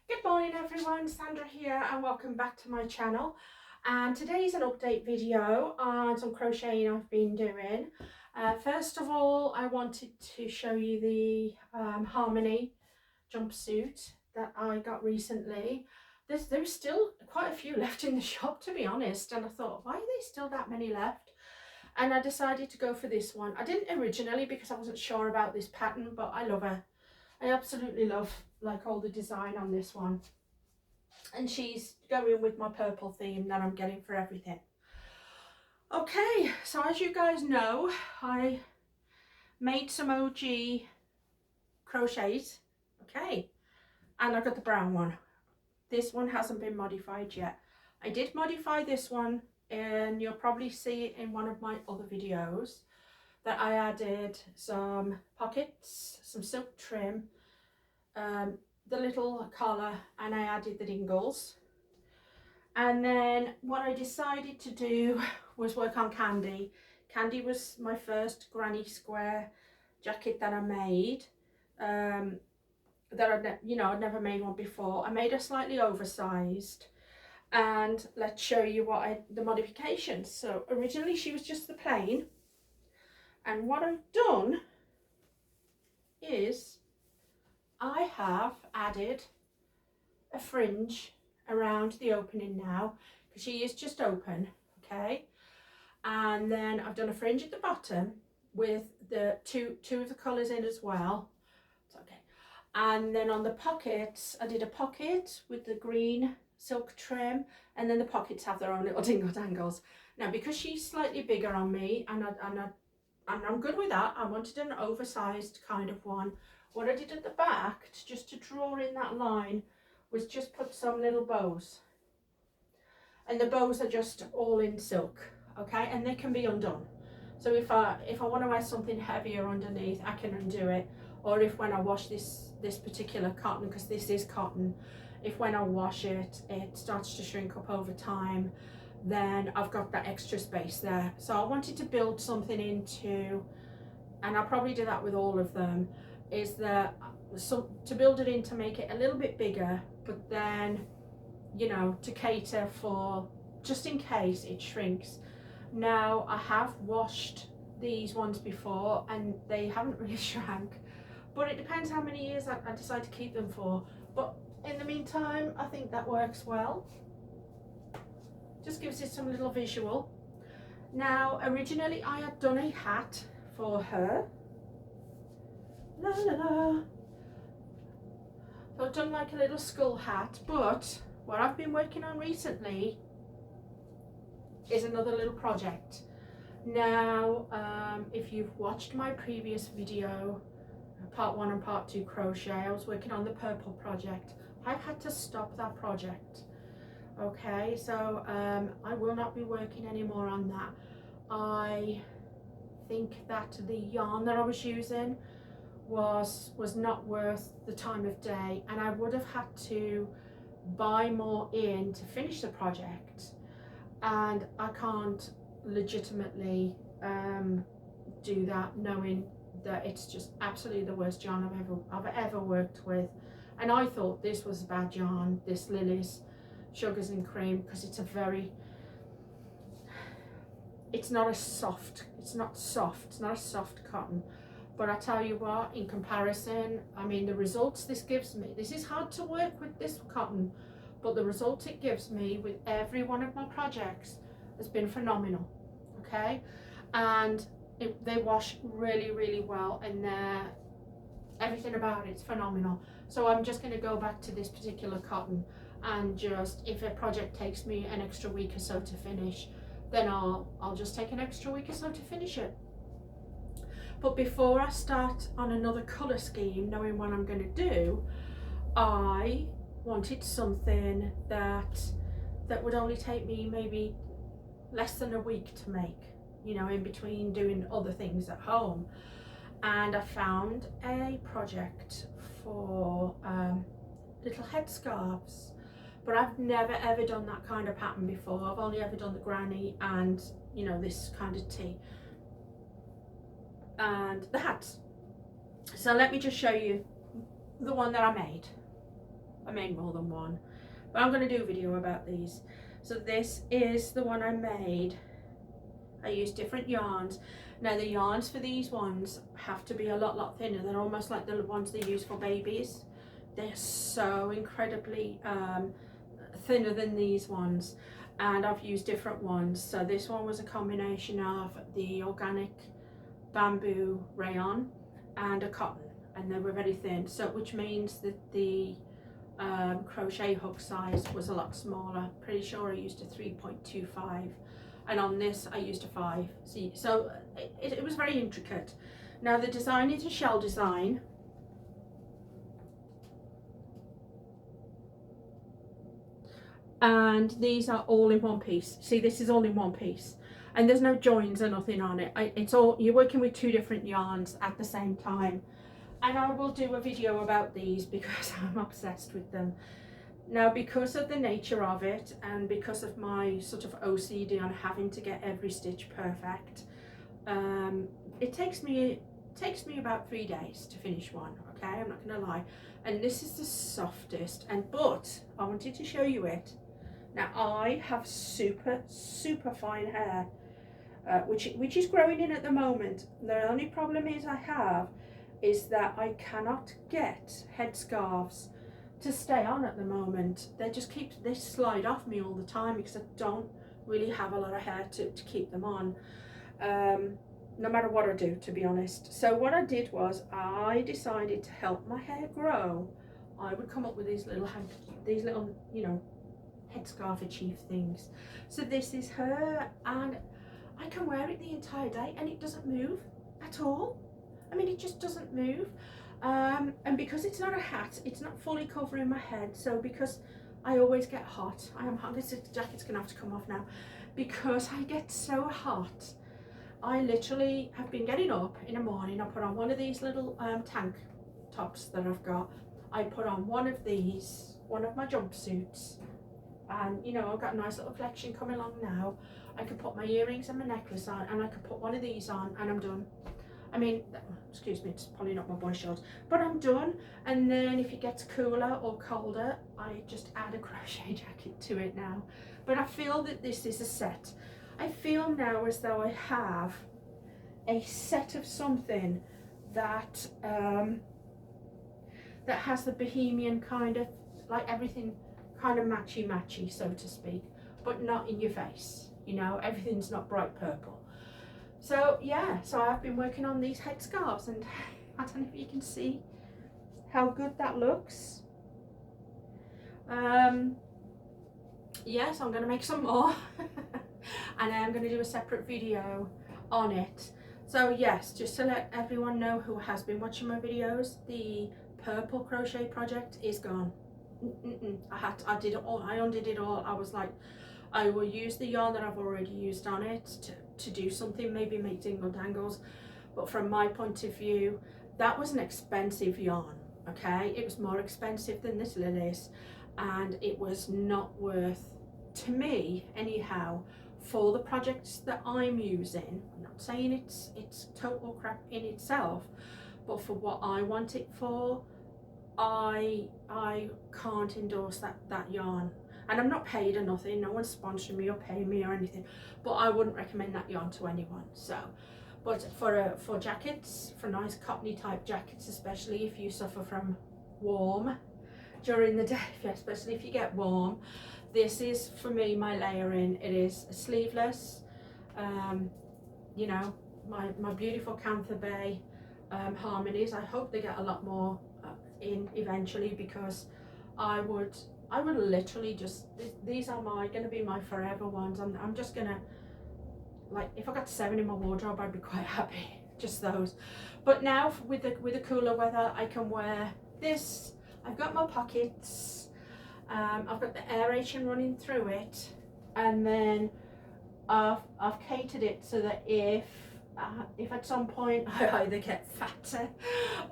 Good morning everyone, Sandra here and welcome back to my channel. And today is an update video on some crocheting I've been doing. First of all, I wanted to show you the Harmony jumpsuit that I got recently. There's still quite a few left in the shop, to be honest, and I thought, why are there still that many left? And I decided to go for this one. I didn't originally because I wasn't sure about this pattern, but I love her. I absolutely love all the design on this one, and she's going with my purple theme that I'm getting for everything. Okay, so as you guys know, I made some OG crochets, okay, and I got the brown one. This one hasn't been modified yet. I did modify this one, and you'll probably see it in one of my other videos, that I added some pockets, some silk trim, the little collar, and I added the dingles. And then what I decided to do was work on Candy. Candy was my first granny square jacket that I made. I'd never made one before. I made her slightly oversized, and let's show you the modifications. So originally she was just the plain, and what I've done is I have added a fringe around the opening now, because she is just open, okay, and then I've done a fringe at the bottom with the two of the colours in as well. It's okay. And then on the pockets, I did a pocket with the green silk trim, and then the pockets have their own little dingle dangles. Now because she's slightly bigger on me, and I'm good with that, I wanted an oversized kind of one. What I did at the back, just to draw in that line, was just put some little bows, and the bows are just all in silk, okay, and they can be undone. So if I want to wear something heavier underneath, I can undo it, or if when I wash this particular cotton, because this is cotton, if when I wash it it starts to shrink up over time, then I've got that extra space there. So I wanted to build something into, and I'll probably do that with all of them, is that to build it in to make it a little bit bigger, but then, you know, to cater for just in case it shrinks. Now I have washed these ones before and they haven't really shrank, but it depends how many years I decide to keep them for. But in the meantime, I think that works well. Just gives it some little visual. Now originally I had done a hat for her. La la la. So I've done like a little skull hat, but what I've been working on recently is another little project. Now, if you've watched my previous video, part 1 and part 2 crochet, I was working on the purple project. I've had to stop that project. Okay, so I will not be working anymore on that. I think that the yarn that I was using was not worth the time of day, and I would have had to buy more in to finish the project, and I can't legitimately do that knowing that it's just absolutely the worst yarn I've ever worked with. And I thought this was bad yarn, this Lily's Sugars and Cream, because it's not a soft cotton. But I tell you what, in comparison, I mean, the results this gives me, this is hard to work with this cotton, but the results it gives me with every one of my projects has been phenomenal, okay? And they wash really, really well, and everything about it's phenomenal. So I'm just going to go back to this particular cotton, and just, if a project takes me an extra week or so to finish, then I'll just take an extra week or so to finish it. But before I start on another colour scheme, knowing what I'm going to do, I wanted something that would only take me maybe less than a week to make, you know, in between doing other things at home. And I found a project for little headscarves, but I've never ever done that kind of pattern before. I've only ever done the granny and, you know, this kind of tee and the hats. So let me just show you the one that I made. I made more than one, but I'm going to do a video about these. So this is the one I made. I used different yarns. Now the yarns for these ones have to be a lot thinner. They're almost like the ones they use for babies. They're so incredibly thinner than these ones, and I've used different ones. So this one was a combination of the organic bamboo rayon and a cotton, and they were very thin, so which means that the crochet hook size was a lot smaller. Pretty sure I used a 3.25, and on this I used a 5. See, so it was very intricate. Now the design is a shell design, and these are all in one piece. See, this is all in one piece, and there's no joins or nothing on it. It's all, you're working with 2 different yarns at the same time. And I will do a video about these because I'm obsessed with them. Now, because of the nature of it, and because of my sort of OCD on having to get every stitch perfect, it takes me about 3 days to finish one. Okay, I'm not gonna lie. And this is the softest, but I wanted to show you it. Now I have super fine hair, which is growing in at the moment. The only problem is that I cannot get headscarves to stay on at the moment. They slide off me all the time because I don't really have a lot of hair to keep them on, no matter what I do, to be honest. So what I did was I decided to help my hair grow. I would come up with these little you know, headscarf achieve things. So this is her, and I can wear it the entire day and it doesn't move at all. I mean, it just doesn't move. And because it's not a hat, it's not fully covering my head. So because I always get hot, this jacket's gonna have to come off now. Because I get so hot, I literally have been getting up in the morning. I put on one of these little tank tops that I've got. I put on one of my jumpsuits, and you know, I've got a nice little collection coming along now. I could put my earrings and my necklace on, and I could put one of these on, and I'm done. I mean, excuse me, it's pulling up my boy shorts, but I'm done. And then if it gets cooler or colder, I just add a crochet jacket to it now. But I feel that this is a set. I feel now as though I have a set of something that that has the bohemian kind of, like everything kind of matchy, so to speak, but not in your face. You know, everything's not bright purple. So yeah, so I've been working on these headscarves, and I don't know if you can see how good that looks. Yeah, so I'm going to make some more and I'm going to do a separate video on it. So yes, just to let everyone know who has been watching my videos, the purple crochet project is gone. I did it all. I undid it all. I was like, I will use the yarn that I've already used on it to do something, maybe make dingle dangles. But from my point of view, that was an expensive yarn. Okay, it was more expensive than this Lily's, and it was not worth, to me anyhow, for the projects that I'm using. I'm not saying it's total crap in itself, but for what I want it for, I can't endorse that yarn. And I'm not paid or nothing, no one's sponsoring me or paying me or anything, but I wouldn't recommend that yarn to anyone. So, but for jackets, for nice cottony type jackets, especially if you suffer from warm during the day, especially if you get warm, this is for me my layering. It is sleeveless. You know, my beautiful Kantha Bae Harmonies. I hope they get a lot more in eventually, because I would literally just, these are going to be my forever ones. I'm just gonna, like, if I got 7 in my wardrobe, I'd be quite happy, just those. But now with the cooler weather, I can wear this. I've got my pockets, I've got the aeration running through it, and then I've catered it so that if at some point I either get fatter,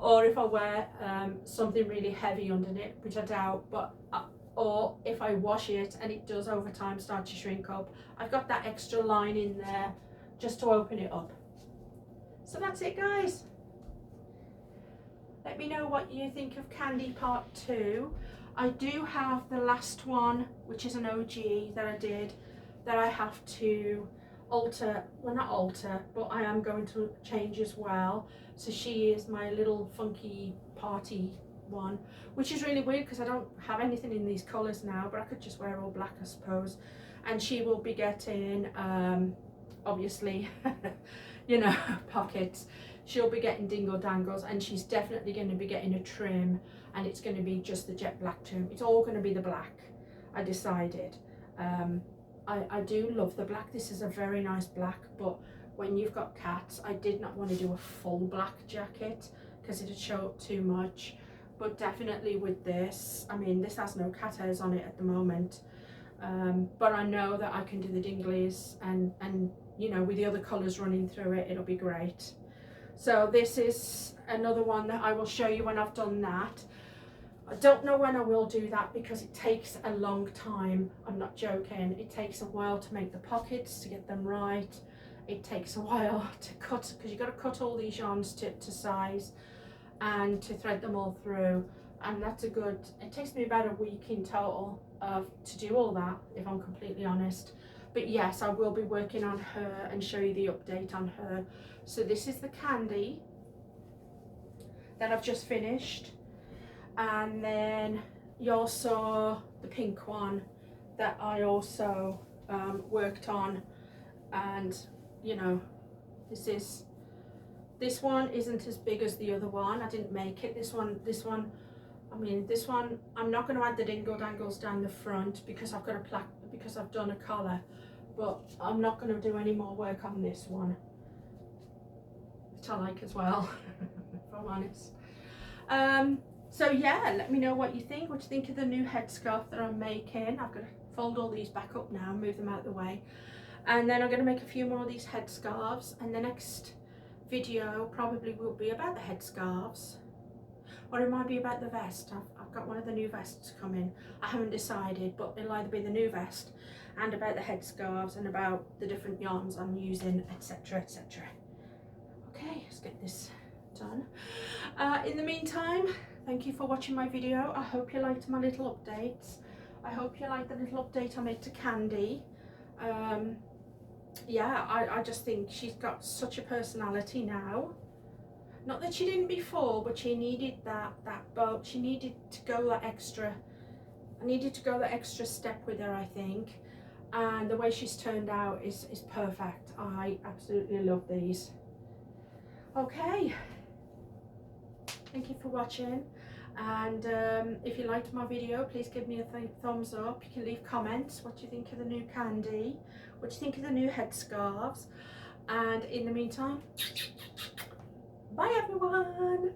or if I wear something really heavy underneath it, which I doubt, but or if I wash it and it does over time start to shrink up, I've got that extra line in there just to open it up. So that's it, guys. Let me know what you think of Candy Part 2. I do have the last one, which is an OG that I did, that I have to alter, well not alter, but I am going to change as well. So she is my little funky party one, which is really weird because I don't have anything in these colours now, but I could just wear all black, I suppose. And she will be getting, obviously, you know, pockets. She'll be getting dingle dangles, and she's definitely going to be getting a trim, and it's going to be just the jet black trim. It's all going to be the black, I decided. I do love the black. This is a very nice black, but when you've got cats, I did not want to do a full black jacket because it'd show up too much. But definitely with this, I mean, this has no cat hairs on it at the moment, but I know that I can do the dinglies, and you know, with the other colours running through it, it'll be great. So this is another one that I will show you when I've done that. I don't know when I will do that because it takes a long time. I'm not joking. It takes a while to make the pockets, to get them right. It takes a while to cut, because you've got to cut all these yarns to size and to thread them all through. And that's a good, it takes me about a week in total to do all that, if I'm completely honest. But yes, I will be working on her and show you the update on her. So this is the Candy that I've just finished. And then you also the pink one that I also worked on. And you know, this one isn't as big as the other one. I didn't make it. This one, I mean, this one, I'm not going to add the dingle dangles down the front because I've got a plaque, because I've done a collar, but I'm not going to do any more work on this one, which I like as well, if I'm honest. So yeah, let me know what you think of the new headscarf that I'm making. I've got to fold all these back up now, move them out of the way, and then I'm going to make a few more of these headscarves, and the next video probably will be about the headscarves, or it might be about the vest. I've got one of the new vests coming. I haven't decided, but it'll either be the new vest and about the headscarves and about the different yarns I'm using, etc, etc. Okay, let's get this done. In the meantime, thank you for watching my video. I hope you liked my little updates. I hope you liked the little update I made to Candy. Yeah, I just think she's got such a personality now. Not that she didn't before, but she needed that bow. She needed to go that extra. I needed to go that extra step with her, I think. And the way she's turned out is perfect. I absolutely love these. Okay. Thank you for watching. And if you liked my video, please give me a thumbs up. You can leave comments. What do you think of the new Candy? What do you think of the new headscarves? And in the meantime, bye everyone!